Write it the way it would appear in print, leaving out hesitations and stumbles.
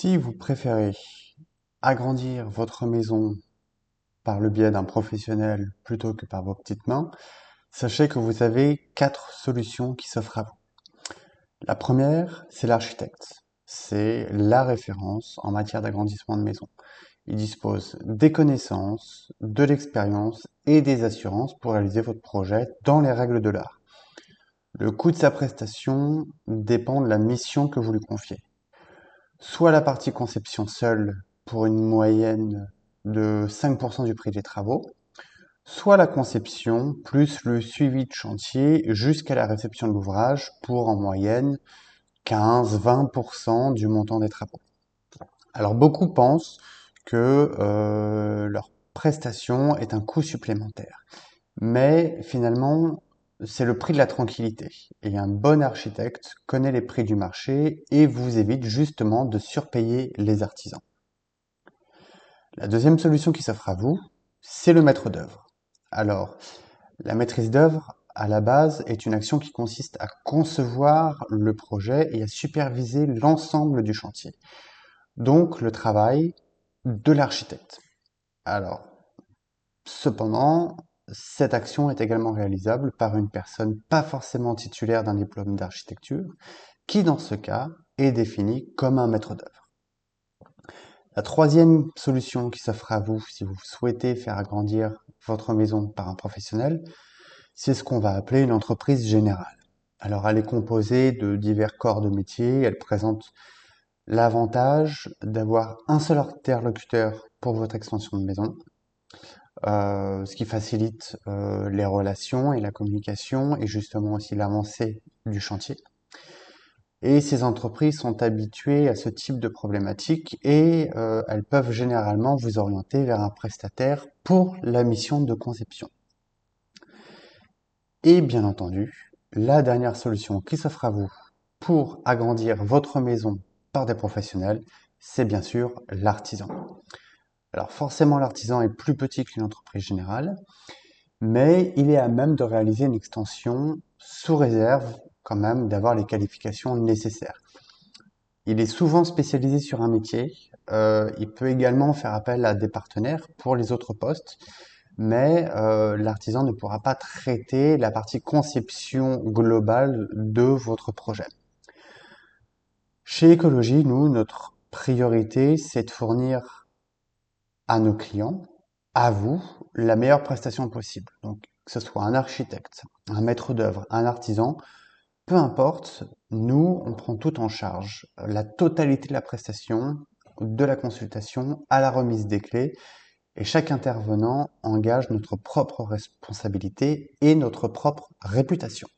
Si vous préférez agrandir votre maison par le biais d'un professionnel plutôt que par vos petites mains, sachez que vous avez 4 solutions qui s'offrent à vous. La première, c'est l'architecte. C'est la référence en matière d'agrandissement de maison. Il dispose des connaissances, de l'expérience et des assurances pour réaliser votre projet dans les règles de l'art. Le coût de sa prestation dépend de la mission que vous lui confiez. Soit la partie conception seule pour une moyenne de 5% du prix des travaux, soit la conception plus le suivi de chantier jusqu'à la réception de l'ouvrage pour en moyenne 15-20% du montant des travaux. Alors beaucoup pensent que leur prestation est un coût supplémentaire, mais finalement c'est le prix de la tranquillité. Et un bon architecte connaît les prix du marché et vous évite justement de surpayer les artisans. La deuxième solution qui s'offre à vous, c'est le maître d'œuvre. Alors, la maîtrise d'œuvre, à la base, est une action qui consiste à concevoir le projet et à superviser l'ensemble du chantier. Donc, le travail de l'architecte. Alors, cependant, cette action est également réalisable par une personne pas forcément titulaire d'un diplôme d'architecture, qui dans ce cas est définie comme un maître d'œuvre. La troisième solution qui s'offre à vous si vous souhaitez faire agrandir votre maison par un professionnel, c'est ce qu'on va appeler une entreprise générale. Alors elle est composée de divers corps de métier, elle présente l'avantage d'avoir un seul interlocuteur pour votre extension de maison, ce qui facilite les relations et la communication et justement aussi l'avancée du chantier. Et ces entreprises sont habituées à ce type de problématiques et elles peuvent généralement vous orienter vers un prestataire pour la mission de conception. Et bien entendu, la dernière solution qui s'offre à vous pour agrandir votre maison par des professionnels, c'est bien sûr l'artisan. Alors forcément, l'artisan est plus petit qu'une entreprise générale, mais il est à même de réaliser une extension sous réserve quand même d'avoir les qualifications nécessaires. Il est souvent spécialisé sur un métier. Il peut également faire appel à des partenaires pour les autres postes, mais l'artisan ne pourra pas traiter la partie conception globale de votre projet. Chez Ecologie, nous, notre priorité, c'est de fournir à nos clients, à vous, la meilleure prestation possible. Donc, que ce soit un architecte, un maître d'œuvre, un artisan, peu importe, nous, on prend tout en charge. La totalité de la prestation, de la consultation à la remise des clés. Et chaque intervenant engage notre propre responsabilité et notre propre réputation.